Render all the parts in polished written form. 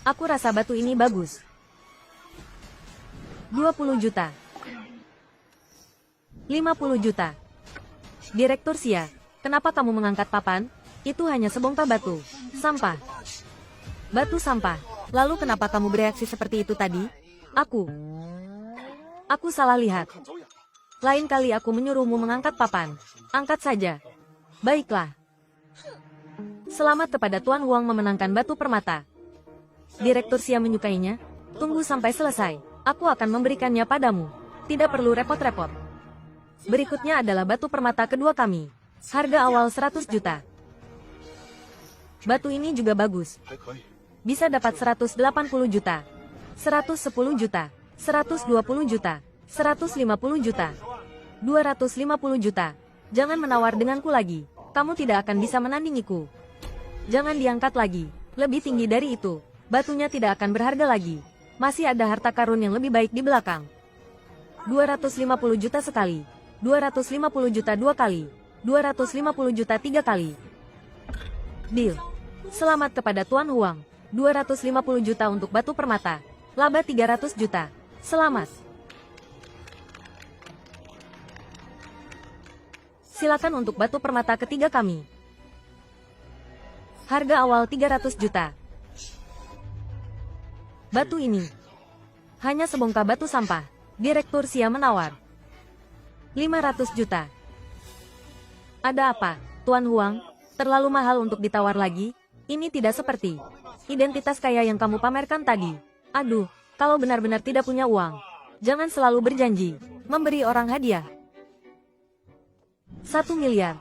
Aku rasa batu ini bagus. 20 juta. 50 juta. Direktur Xia, kenapa kamu mengangkat papan? Itu hanya sebongkah batu. Sampah. Batu sampah. Lalu kenapa kamu bereaksi seperti itu tadi? Aku salah lihat. Lain kali aku menyuruhmu mengangkat papan. Angkat saja. Baiklah. Selamat kepada Tuan Huang memenangkan batu permata. Direktur Xia menyukainya. Tunggu sampai selesai. Aku akan memberikannya padamu. Tidak perlu repot-repot. Berikutnya adalah batu permata kedua kami. Harga awal 100 juta. Batu ini juga bagus. Bisa dapat 180 juta. 110 juta. 120 juta. 150 juta. 250 juta. Jangan menawar denganku lagi. Kamu tidak akan bisa menandingiku. Jangan diangkat lagi. Lebih tinggi dari itu. Batunya tidak akan berharga lagi. Masih ada harta karun yang lebih baik di belakang. 250 juta sekali. 250 juta dua kali. 250 juta tiga kali. Deal. Selamat kepada Tuan Huang. 250 juta untuk batu permata. Laba 300 juta. Selamat. Silakan untuk batu permata ketiga kami. Harga awal 300 juta. Batu ini hanya sebongkah batu sampah. Direktur Xia menawar 500 juta. Ada apa, Tuan Huang? Terlalu mahal untuk ditawar lagi? Ini tidak seperti identitas kaya yang kamu pamerkan tadi. Aduh, kalau benar-benar tidak punya uang, jangan selalu berjanji memberi orang hadiah. 1 miliar.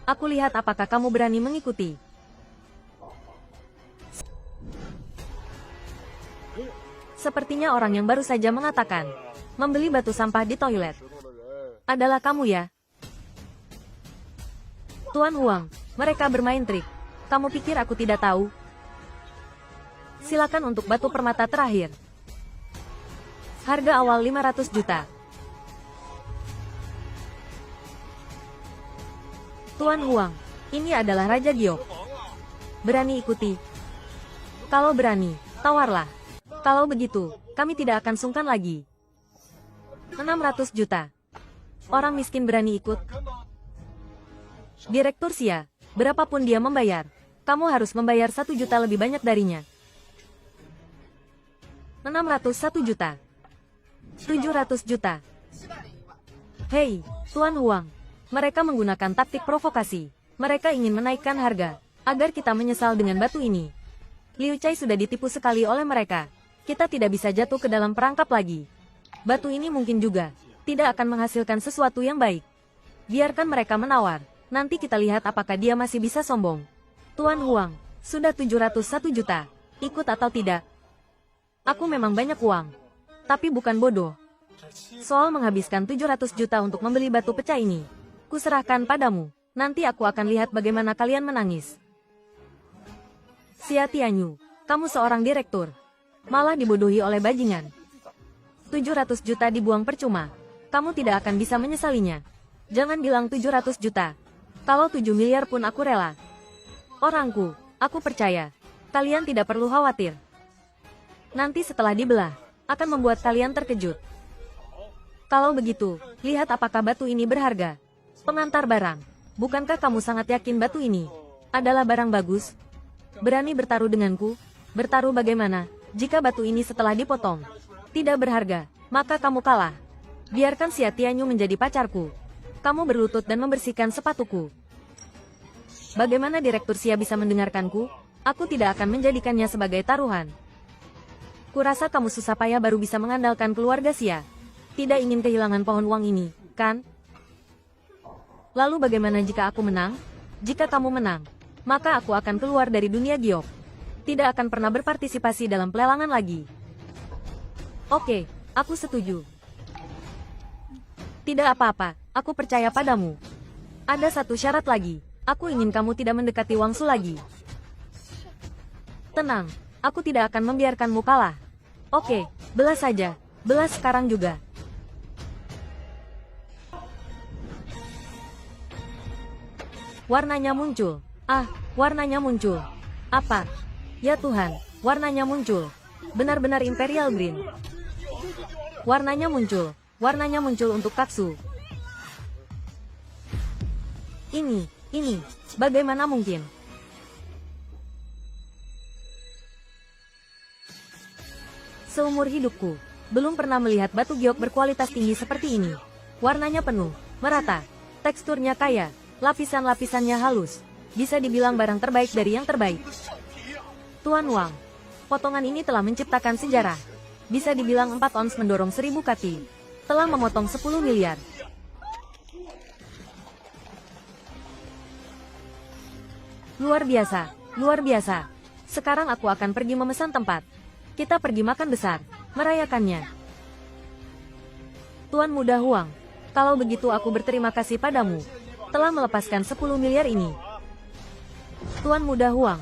Aku lihat apakah kamu berani mengikuti. Sepertinya orang yang baru saja mengatakan membeli batu sampah di toilet adalah kamu ya? Tuan Huang, mereka bermain trik. Kamu pikir aku tidak tahu? Silakan untuk batu permata terakhir. Harga awal 500 juta. Tuan Huang, ini adalah Raja Giok. Berani ikuti? Kalau berani, tawarlah. Kalau begitu, kami tidak akan sungkan lagi. 600 juta. Orang miskin berani ikut? Direktur Xia, berapapun dia membayar, kamu harus membayar 1 juta lebih banyak darinya. 601 juta. 700 juta. Hei, Tuan Huang. Mereka menggunakan taktik provokasi. Mereka ingin menaikkan harga, agar kita menyesal dengan batu ini. Liu Cai sudah ditipu sekali oleh mereka. Kita tidak bisa jatuh ke dalam perangkap lagi. Batu ini mungkin juga tidak akan menghasilkan sesuatu yang baik. Biarkan mereka menawar. Nanti kita lihat apakah dia masih bisa sombong. Tuan Huang, sudah 701 juta. Ikut atau tidak? Aku memang banyak uang. Tapi bukan bodoh. Soal menghabiskan 700 juta untuk membeli batu pecah ini, kuserahkan padamu. Nanti aku akan lihat bagaimana kalian menangis. Xia Tianyu, kamu seorang direktur. Malah dibodohi oleh bajingan. 700 juta dibuang percuma. Kamu tidak akan bisa menyesalinya. Jangan bilang 700 juta. Kalau 7 miliar pun aku rela. Orangku, aku percaya. Kalian tidak perlu khawatir. Nanti setelah dibelah, akan membuat kalian terkejut. Kalau begitu, lihat apakah batu ini berharga. Pengantar barang. Bukankah kamu sangat yakin batu ini adalah barang bagus? Berani bertaruh denganku? Bertaruh bagaimana jika batu ini setelah dipotong tidak berharga, maka kamu kalah. Biarkan Xia Tianyu menjadi pacarku. Kamu berlutut dan membersihkan sepatuku. Bagaimana Direktur Xia bisa mendengarkanku? Aku tidak akan menjadikannya sebagai taruhan. Kurasa kamu susah payah baru bisa mengandalkan keluarga Xia. Tidak ingin kehilangan pohon uang ini, kan? Lalu bagaimana jika aku menang? Jika kamu menang, maka aku akan keluar dari dunia giok. Tidak akan pernah berpartisipasi dalam pelelangan lagi. Oke, aku setuju. Tidak apa-apa, aku percaya padamu. Ada satu syarat lagi. Aku ingin kamu tidak mendekati Wangsu lagi. Tenang, aku tidak akan membiarkanmu kalah. Oke, belas saja. Belas sekarang juga. Warnanya muncul. Ah, warnanya muncul. Apa? Ya Tuhan, Warnanya muncul. Benar-benar Imperial Green. Warnanya muncul. Warnanya muncul untuk Katsu. Ini. Bagaimana mungkin? Seumur hidupku, belum pernah melihat batu giok berkualitas tinggi seperti ini. Warnanya penuh, merata, teksturnya kaya, lapisan-lapisannya halus. Bisa dibilang barang terbaik dari yang terbaik. Tuan Wang, potongan ini telah menciptakan sejarah. Bisa dibilang 4 ons mendorong 1000 kaki. Telah memotong 10 miliar. Luar biasa, luar biasa. Sekarang aku akan pergi memesan tempat. Kita pergi makan besar, merayakannya. Tuan Muda Huang, kalau begitu aku berterima kasih padamu. Telah melepaskan 10 miliar ini. Tuan Muda Huang.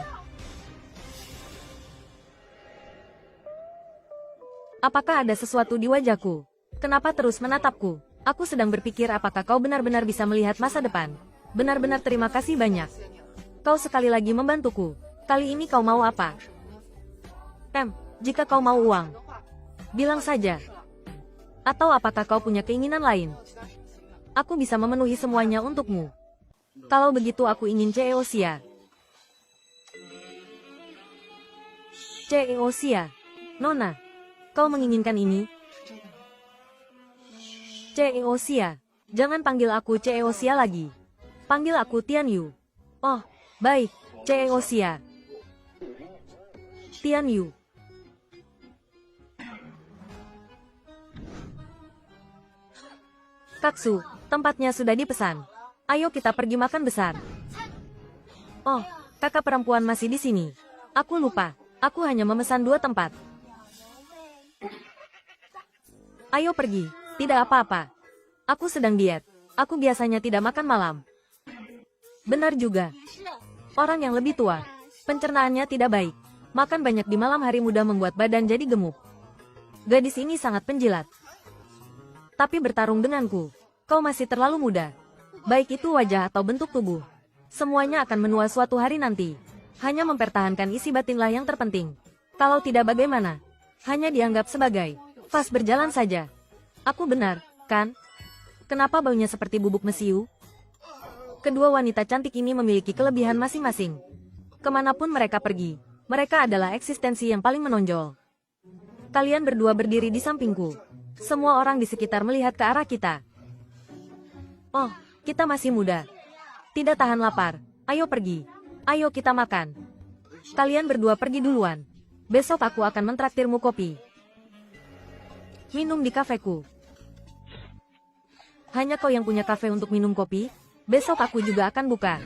Apakah ada sesuatu di wajahku? Kenapa terus menatapku? Aku sedang berpikir apakah kau benar-benar bisa melihat masa depan. Benar-benar terima kasih banyak. Kau sekali lagi membantuku. Kali ini kau mau apa? Jika kau mau uang, bilang saja. Atau apakah kau punya keinginan lain? Aku bisa memenuhi semuanya untukmu. Kalau begitu aku ingin Ceosia. Ceosia. Nona, kau menginginkan ini? Ceosia. Jangan panggil aku Ceosia lagi. Panggil aku Tian Yu. Oh, baik, Ceosia. Tian Yu. Katsu, tempatnya sudah dipesan. Ayo kita pergi makan besar. Oh, kakak perempuan masih di sini. Aku lupa, aku hanya memesan 2 tempat. Ayo pergi, tidak apa-apa. Aku sedang diet. Aku biasanya tidak makan malam. Benar juga. Orang yang lebih tua, pencernaannya tidak baik. Makan banyak di malam hari mudah membuat badan jadi gemuk. Gadis ini sangat penjilat. Tapi bertarung denganku, kau masih terlalu muda. Baik itu wajah atau bentuk tubuh. Semuanya akan menua suatu hari nanti. Hanya mempertahankan isi batinlah yang terpenting. Kalau tidak bagaimana? Hanya dianggap sebagai fase berjalan saja. Aku benar, kan? Kenapa baunya seperti bubuk mesiu? Kedua wanita cantik ini memiliki kelebihan masing-masing. Kemanapun mereka pergi, mereka adalah eksistensi yang paling menonjol. Kalian berdua berdiri di sampingku. Semua orang di sekitar melihat ke arah kita. Oh, kita masih muda. Tidak tahan lapar. Ayo pergi. Ayo kita makan. Kalian berdua pergi duluan. Besok aku akan mentraktirmu kopi. Minum di kafeku. Hanya kau yang punya kafe untuk minum kopi? Besok aku juga akan buka.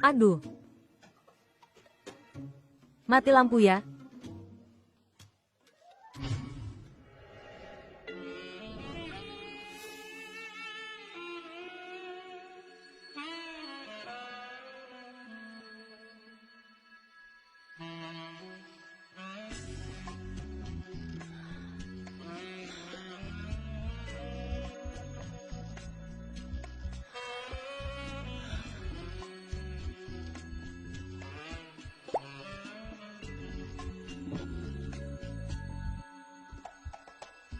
Aduh. Mati lampu ya.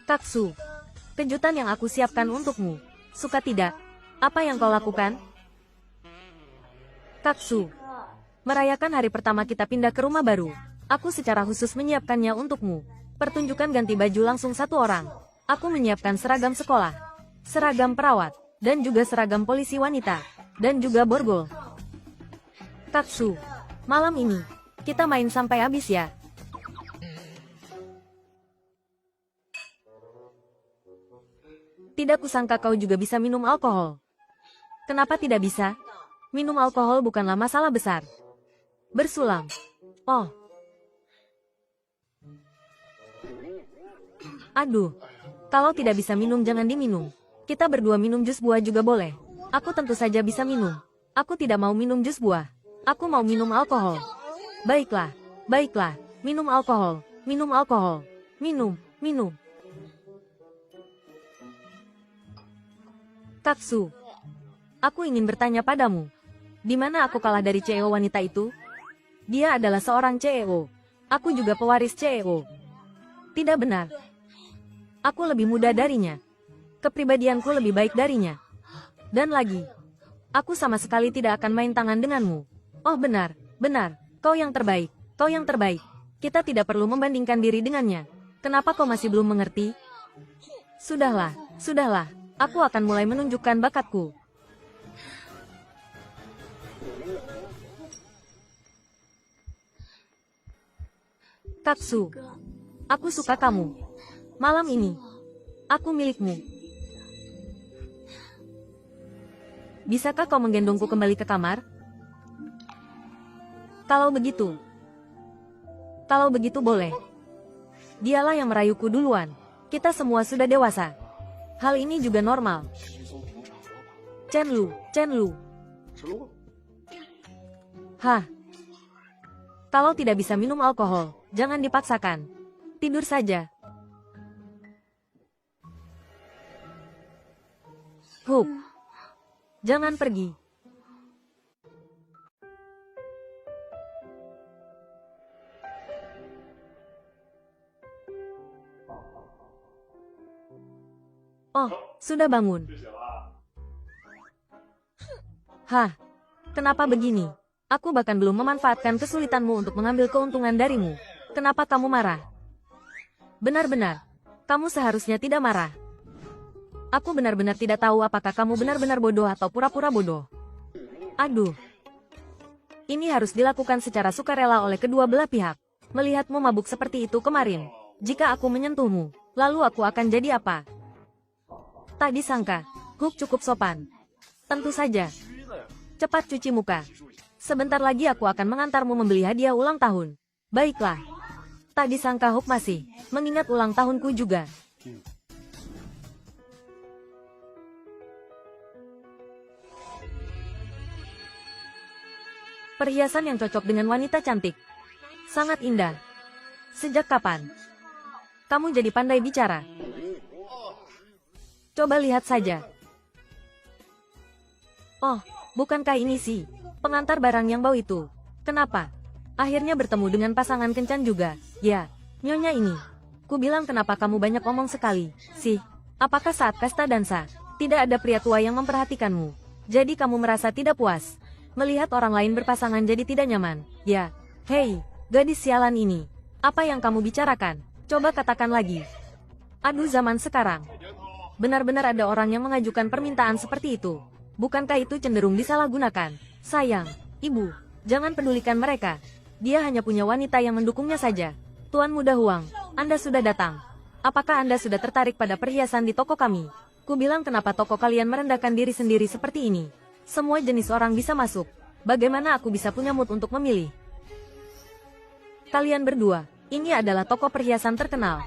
Katsu, kejutan yang aku siapkan untukmu. Suka tidak? Apa yang kau lakukan? Katsu, merayakan hari pertama kita pindah ke rumah baru. Aku secara khusus menyiapkannya untukmu. Pertunjukan ganti baju langsung 1 orang. Aku menyiapkan seragam sekolah, seragam perawat, dan juga seragam polisi wanita, dan juga borgol. Katsu, malam ini, kita main sampai habis ya. Tidak kusangka kau juga bisa minum alkohol. Kenapa tidak bisa? Minum alkohol bukanlah masalah besar. Bersulam. Oh. Aduh. Kalau tidak bisa minum jangan diminum. Kita berdua minum jus buah juga boleh. Aku tentu saja bisa minum. Aku tidak mau minum jus buah. Aku mau minum alkohol. Baiklah. Baiklah. Minum alkohol. Minum alkohol. Minum. Minum. Katsu, aku ingin bertanya padamu. Di mana aku kalah dari CEO wanita itu? Dia adalah seorang CEO. Aku juga pewaris CEO. Tidak benar. Aku lebih muda darinya. Kepribadianku lebih baik darinya. Dan lagi, aku sama sekali tidak akan main tangan denganmu. Oh benar, benar. Kau yang terbaik. Kau yang terbaik. Kita tidak perlu membandingkan diri dengannya. Kenapa kau masih belum mengerti? Sudahlah, sudahlah. Aku akan mulai menunjukkan bakatku. Katsu, aku suka kamu. Malam ini, aku milikmu. Bisakah kau menggendongku kembali ke kamar? Kalau begitu boleh. Dialah yang merayuku duluan. Kita semua sudah dewasa. Hal ini juga normal. Chen Lu. Hah? Kalau tidak bisa minum alkohol, jangan dipaksakan. Tidur saja. Hup. Jangan pergi. Oh, sudah bangun. Hah? Kenapa begini? Aku bahkan belum memanfaatkan kesulitanmu untuk mengambil keuntungan darimu. Kenapa kamu marah? Benar-benar. Kamu seharusnya tidak marah. Aku benar-benar tidak tahu apakah kamu benar-benar bodoh atau pura-pura bodoh. Aduh. Ini harus dilakukan secara sukarela oleh kedua belah pihak. Melihatmu mabuk seperti itu kemarin. Jika aku menyentuhmu, lalu aku akan jadi apa? Tak disangka, Hook cukup sopan. Tentu saja. Cepat cuci muka. Sebentar lagi aku akan mengantarmu membeli hadiah ulang tahun. Baiklah. Tak disangka Hook masih mengingat ulang tahunku juga. Perhiasan yang cocok dengan wanita cantik. Sangat indah. Sejak kapan kamu jadi pandai bicara? Coba lihat saja. Oh, bukankah ini sih pengantar barang yang bau itu? Kenapa? Akhirnya bertemu dengan pasangan kencan juga. Ya, nyonya ini. Ku bilang kenapa kamu banyak omong sekali. Sih, apakah saat pesta dansa tidak ada pria tua yang memperhatikanmu? Jadi kamu merasa tidak puas melihat orang lain berpasangan jadi tidak nyaman? Ya, hei, gadis sialan ini. Apa yang kamu bicarakan? Coba katakan lagi. Aduh zaman sekarang. Benar-benar ada orang yang mengajukan permintaan seperti itu. Bukankah itu cenderung disalahgunakan? Sayang, ibu, jangan pedulikan mereka. Dia hanya punya wanita yang mendukungnya saja. Tuan Muda Huang, Anda sudah datang. Apakah Anda sudah tertarik pada perhiasan di toko kami? Ku bilang kenapa toko kalian merendahkan diri sendiri seperti ini? Semua jenis orang bisa masuk. Bagaimana aku bisa punya mood untuk memilih? Kalian berdua, ini adalah toko perhiasan terkenal.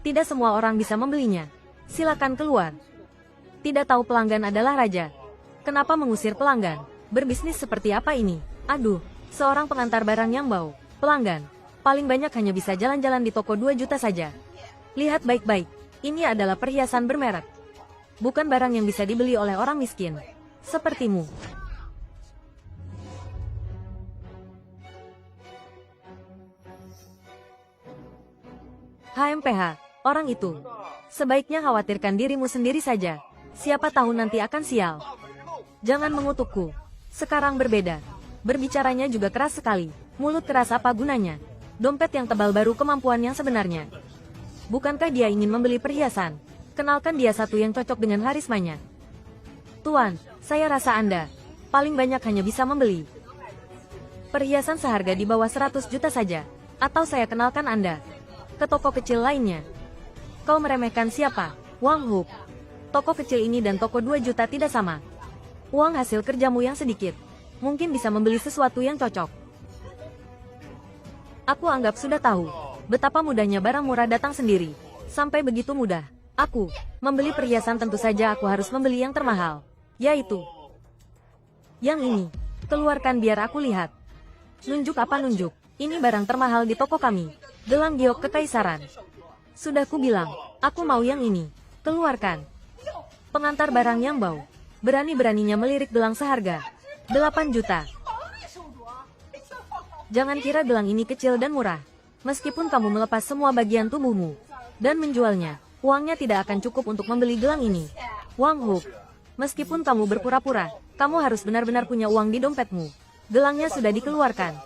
Tidak semua orang bisa membelinya. Silakan keluar. Tidak tahu pelanggan adalah raja. Kenapa mengusir pelanggan? Berbisnis seperti apa ini? Aduh, seorang pengantar barang yang bau. Pelanggan, paling banyak hanya bisa jalan-jalan di toko 2 juta saja. Lihat baik-baik, ini adalah perhiasan bermerek. Bukan barang yang bisa dibeli oleh orang miskin. Sepertimu. HMPH, orang itu. Sebaiknya khawatirkan dirimu sendiri saja. Siapa tahu nanti akan sial. Jangan mengutukku. Sekarang berbeda. Berbicaranya juga keras sekali. Mulut keras apa gunanya? Dompet yang tebal baru kemampuan yang sebenarnya. Bukankah dia ingin membeli perhiasan? Kenalkan dia satu yang cocok dengan karismanya. Tuan, saya rasa Anda paling banyak hanya bisa membeli perhiasan seharga di bawah 100 juta saja. Atau saya kenalkan Anda ke toko kecil lainnya. Kau meremehkan siapa? Wang Hook. Toko kecil ini dan toko 2 juta tidak sama. Uang hasil kerjamu yang sedikit mungkin bisa membeli sesuatu yang cocok. Aku anggap sudah tahu betapa mudahnya barang murah datang sendiri. Sampai begitu mudah. Aku membeli perhiasan, tentu saja aku harus membeli yang termahal. Yaitu yang ini. Keluarkan biar aku lihat. Nunjuk apa nunjuk? Ini barang termahal di toko kami. Gelang giok kekaisaran. Sudah ku bilang, aku mau yang ini. Keluarkan. Pengantar barang yang bau. Berani-beraninya melirik gelang seharga 8 juta. Jangan kira gelang ini kecil dan murah. Meskipun kamu melepas semua bagian tubuhmu dan menjualnya, uangnya tidak akan cukup untuk membeli gelang ini. Wang Hook, meskipun kamu berpura-pura, kamu harus benar-benar punya uang di dompetmu. Gelangnya sudah dikeluarkan.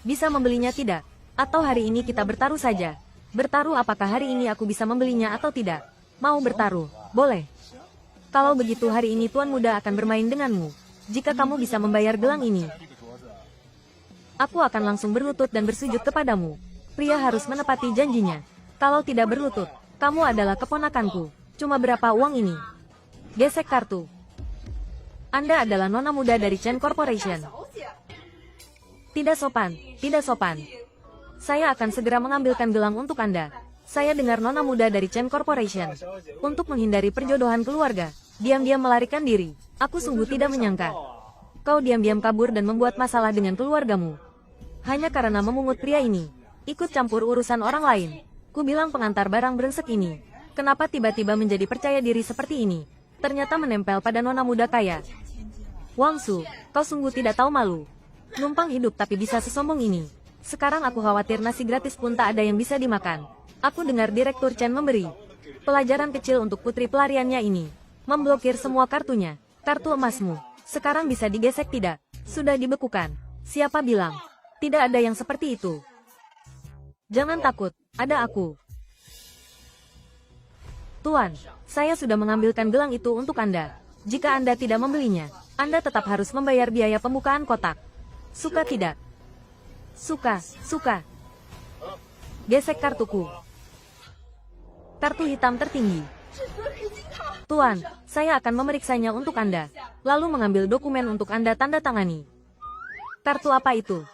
Bisa membelinya tidak? Atau hari ini kita bertaruh saja? Bertaruh apakah hari ini aku bisa membelinya atau tidak? Mau bertaruh? Boleh. Kalau begitu hari ini Tuan Muda akan bermain denganmu. Jika kamu bisa membayar gelang ini, aku akan langsung berlutut dan bersujud kepadamu. Pria harus menepati janjinya. Kalau tidak berlutut, kamu adalah keponakanku. Cuma berapa uang ini? Gesek kartu. Anda adalah nona muda dari Chen Corporation. Tidak sopan, tidak sopan. Saya akan segera mengambilkan gelang untuk Anda. Saya dengar nona muda dari Chen Corporation. Untuk menghindari perjodohan keluarga, diam-diam melarikan diri. Aku sungguh tidak menyangka. Kau diam-diam kabur dan membuat masalah dengan keluargamu. Hanya karena memungut pria ini. Ikut campur urusan orang lain. Ku bilang pengantar barang brengsek ini. Kenapa tiba-tiba menjadi percaya diri seperti ini? Ternyata menempel pada nona muda kaya. Wang Su, kau sungguh tidak tahu malu. Numpang hidup tapi bisa sesombong ini. Sekarang aku khawatir nasi gratis pun tak ada yang bisa dimakan. Aku dengar Direktur Chen memberi pelajaran kecil untuk putri pelariannya ini. Memblokir semua kartunya. Kartu emasmu. Sekarang bisa digesek tidak? Sudah dibekukan. Siapa bilang? Tidak ada yang seperti itu. Jangan takut, ada aku. Tuan, saya sudah mengambilkan gelang itu untuk Anda. Jika Anda tidak membelinya, Anda tetap harus membayar biaya pembukaan kotak. Suka tidak? Suka, suka. Gesek kartuku. Kartu hitam tertinggi. Tuan, saya akan memeriksanya untuk Anda, lalu mengambil dokumen untuk Anda tanda tangani. Kartu apa itu?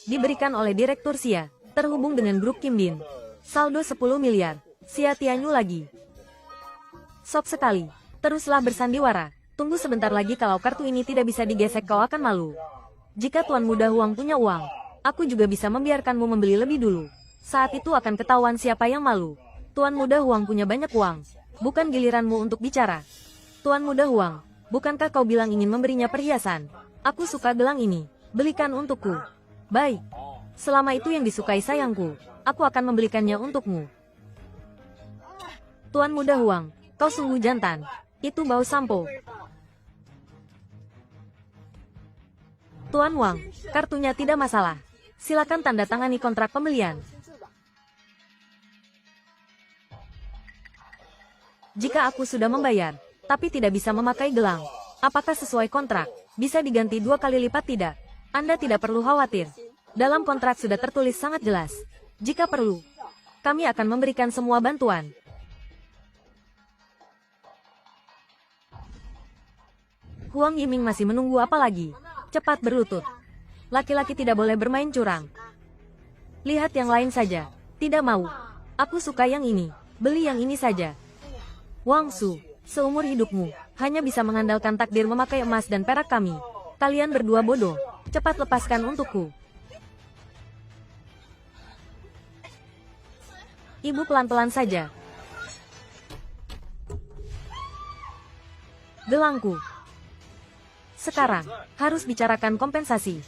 Diberikan oleh Direktur Xia, terhubung dengan grup Kim Bin. Saldo 10 miliar. Xia Tianyu lagi. Sok sekali. Teruslah bersandiwara. Tunggu sebentar lagi, kalau kartu ini tidak bisa digesek kau akan malu. Jika Tuan Muda Huang punya uang, aku juga bisa membiarkanmu membeli lebih dulu. Saat itu akan ketahuan siapa yang malu. Tuan Muda Huang punya banyak uang. Bukan giliranmu untuk bicara. Tuan Muda Huang, bukankah kau bilang ingin memberinya perhiasan? Aku suka gelang ini. Belikan untukku. Baik. Selama itu yang disukai sayangku, aku akan membelikannya untukmu. Tuan Muda Huang, kau sungguh jantan. Itu bau sampo. Tuan Wang, kartunya tidak masalah. Silakan tanda tangani kontrak pembelian. Jika aku sudah membayar, tapi tidak bisa memakai gelang, apakah sesuai kontrak? Bisa diganti 2 kali lipat tidak? Anda tidak perlu khawatir. Dalam kontrak sudah tertulis sangat jelas. Jika perlu, kami akan memberikan semua bantuan. Huang Yiming masih menunggu apa lagi? Cepat berlutut. Laki-laki tidak boleh bermain curang. Lihat yang lain saja. Tidak mau. Aku suka yang ini. Beli yang ini saja. Wang Su, seumur hidupmu, hanya bisa mengandalkan takdir memakai emas dan perak kami. Kalian berdua bodoh. Cepat lepaskan untukku. Ibu pelan-pelan saja. Gelangku. Sekarang, harus bicarakan kompensasi.